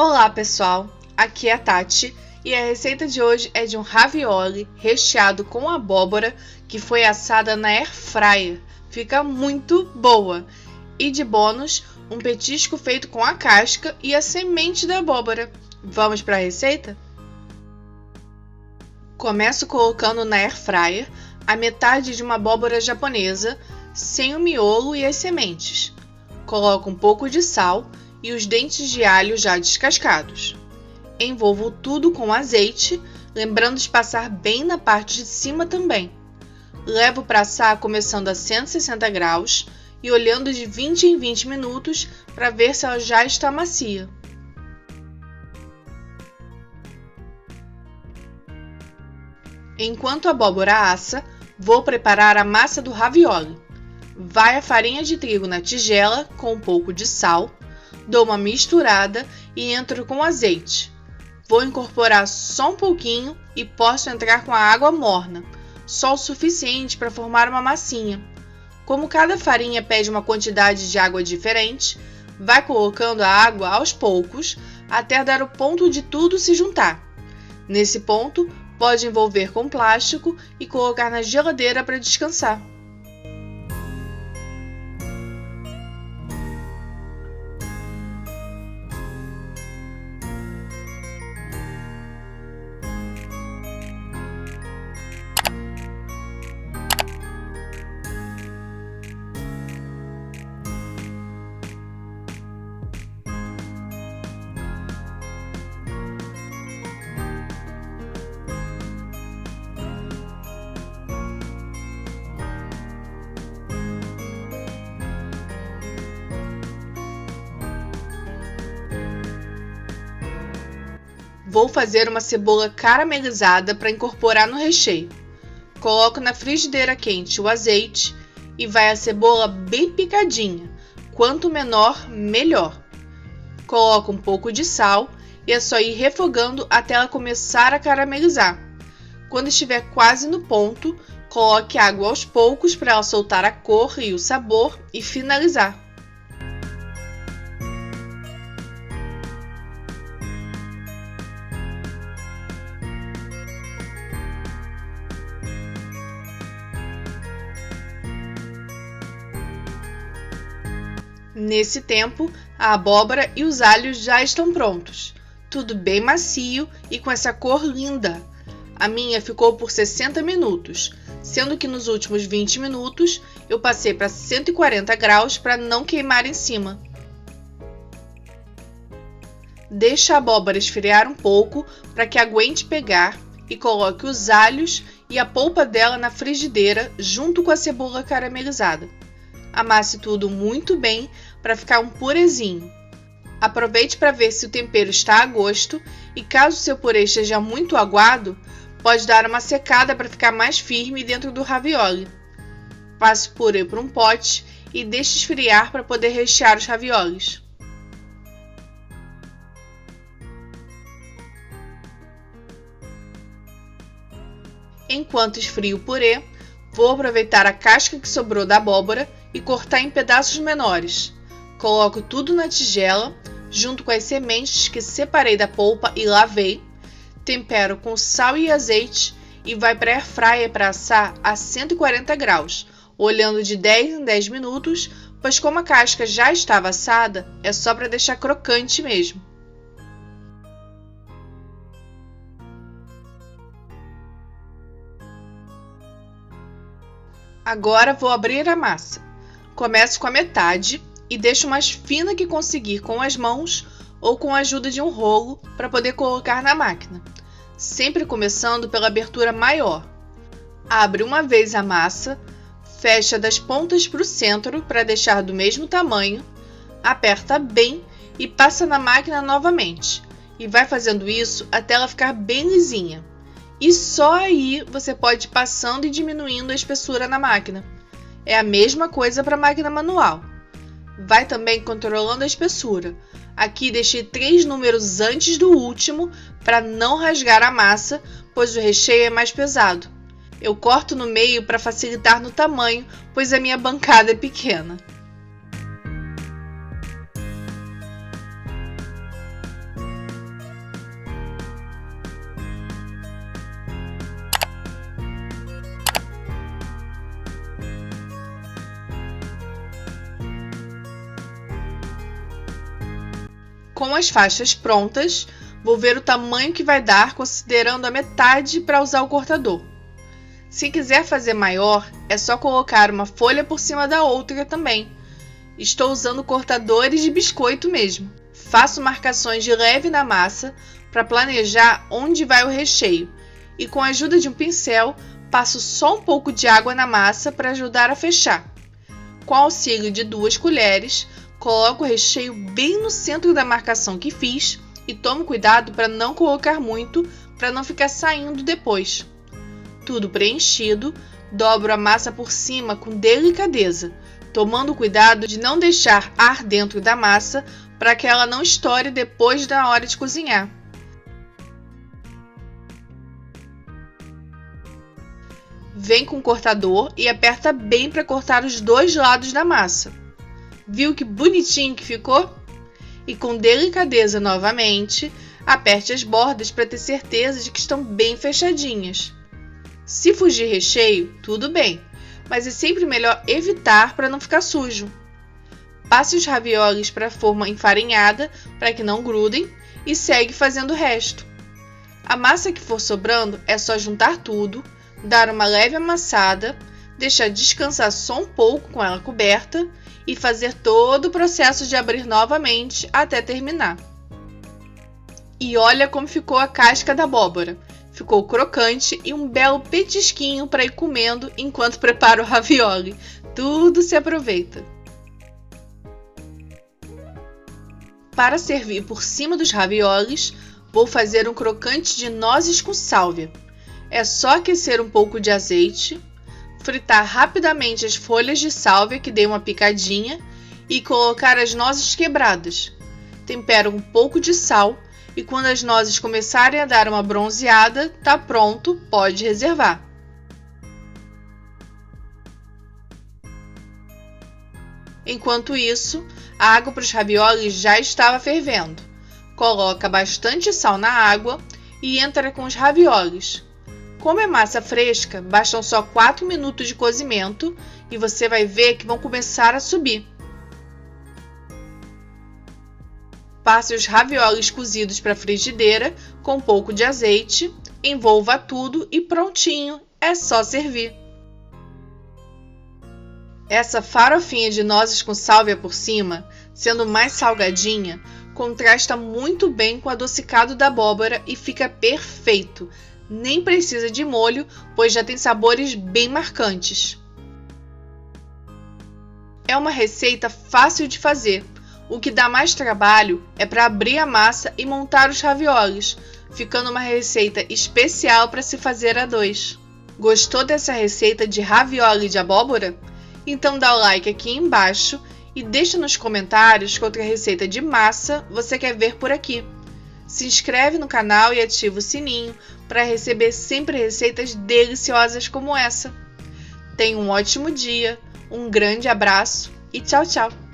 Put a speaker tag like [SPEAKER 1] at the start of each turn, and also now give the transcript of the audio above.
[SPEAKER 1] Olá pessoal, aqui é a Tati e a receita de hoje é de um ravioli recheado com abóbora que foi assada na air fryer. Fica muito boa! E de bônus, um petisco feito com a casca e a semente da abóbora. Vamos para a receita? Começo colocando na air fryer a metade de uma abóbora japonesa, sem o miolo e as sementes. Coloco um pouco de sal e os dentes de alho já descascados. Envolvo tudo com azeite, lembrando de passar bem na parte de cima também. Levo para assar começando a 160 graus e olhando de 20 em 20 minutos para ver se ela já está macia. Enquanto a abóbora assa, vou preparar a massa do ravioli. Vai a farinha de trigo na tigela com um pouco de sal, dou uma misturada e entro com azeite. Vou incorporar só um pouquinho e posso entrar com a água morna, só o suficiente para formar uma massinha. Como cada farinha pede uma quantidade de água diferente, vai colocando a água aos poucos até dar o ponto de tudo se juntar. Nesse ponto, pode envolver com plástico e colocar na geladeira para descansar. Vou fazer uma cebola caramelizada para incorporar no recheio. Coloco na frigideira quente o azeite e vai a cebola bem picadinha. Quanto menor, melhor. Coloco um pouco de sal e é só ir refogando até ela começar a caramelizar. Quando estiver quase no ponto, coloque água aos poucos para ela soltar a cor e o sabor e finalizar. Nesse tempo, a abóbora e os alhos já estão prontos. Tudo bem macio e com essa cor linda. A minha ficou por 60 minutos, sendo que nos últimos 20 minutos eu passei para 140 graus para não queimar em cima. Deixe a abóbora esfriar um pouco para que aguente pegar e coloque os alhos e a polpa dela na frigideira junto com a cebola caramelizada. Amasse tudo muito bem para ficar um purezinho. Aproveite para ver se o tempero está a gosto e caso seu purê esteja muito aguado, pode dar uma secada para ficar mais firme dentro do ravioli. Passe o purê por um pote e deixe esfriar para poder rechear os raviolis. Enquanto esfria o purê, vou aproveitar a casca que sobrou da abóbora e cortar em pedaços menores. Coloco tudo na tigela, junto com as sementes que separei da polpa e lavei. Tempero com sal e azeite e vai para a air fryer para assar a 140 graus, olhando de 10 em 10 minutos, pois como a casca já estava assada, é só para deixar crocante mesmo. Agora vou abrir a massa. Começo com a metade e deixo mais fina que conseguir com as mãos ou com a ajuda de um rolo para poder colocar na máquina, sempre começando pela abertura maior. Abre uma vez a massa, fecha das pontas para o centro para deixar do mesmo tamanho, aperta bem e passa na máquina novamente, e vai fazendo isso até ela ficar bem lisinha. E só aí você pode ir passando e diminuindo a espessura na máquina. É a mesma coisa para a máquina manual. Vai também controlando a espessura. Aqui deixei 3 números antes do último para não rasgar a massa, pois o recheio é mais pesado. Eu corto no meio para facilitar no tamanho, pois a minha bancada é pequena. Com as faixas prontas, vou ver o tamanho que vai dar, considerando a metade para usar o cortador. Se quiser fazer maior, é só colocar uma folha por cima da outra também. Estou usando cortadores de biscoito mesmo. Faço marcações de leve na massa para planejar onde vai o recheio e, com a ajuda de um pincel, passo só um pouco de água na massa para ajudar a fechar. Com auxílio de 2 colheres, coloco o recheio bem no centro da marcação que fiz e tomo cuidado para não colocar muito, para não ficar saindo depois. Tudo preenchido, dobro a massa por cima com delicadeza, tomando cuidado de não deixar ar dentro da massa para que ela não estoure depois da hora de cozinhar. Vem com o cortador e aperta bem para cortar os 2 lados da massa. Viu que bonitinho que ficou? E com delicadeza novamente, aperte as bordas para ter certeza de que estão bem fechadinhas. Se fugir recheio, tudo bem, mas é sempre melhor evitar para não ficar sujo. Passe os raviolis para a forma enfarinhada para que não grudem e segue fazendo o resto. A massa que for sobrando é só juntar tudo, dar uma leve amassada, deixar descansar só um pouco com ela coberta e fazer todo o processo de abrir novamente até terminar. E olha como ficou a casca da abóbora. Ficou crocante e um belo petisquinho para ir comendo enquanto preparo o ravioli. Tudo se aproveita. Para servir por cima dos raviolis, vou fazer um crocante de nozes com sálvia. É só aquecer um pouco de azeite, fritar rapidamente as folhas de sálvia que dei uma picadinha e colocar as nozes quebradas. Tempero um pouco de sal e quando as nozes começarem a dar uma bronzeada, tá pronto, pode reservar. Enquanto isso, a água para os raviolis já estava fervendo. Coloca bastante sal na água e entra com os raviolis. Como é massa fresca, bastam só 4 minutos de cozimento e você vai ver que vão começar a subir. Passe os raviolis cozidos para a frigideira com um pouco de azeite, envolva tudo e prontinho, é só servir. Essa farofinha de nozes com sálvia por cima, sendo mais salgadinha, contrasta muito bem com o adocicado da abóbora e fica perfeito. Nem precisa de molho, pois já tem sabores bem marcantes. É uma receita fácil de fazer. O que dá mais trabalho é para abrir a massa e montar os raviolis, ficando uma receita especial para se fazer a 2. Gostou dessa receita de ravioli de abóbora? Então dá o like aqui embaixo e deixa nos comentários que outra receita de massa você quer ver por aqui. Se inscreve no canal e ativa o sininho para receber sempre receitas deliciosas como essa. Tenha um ótimo dia, um grande abraço e tchau, tchau!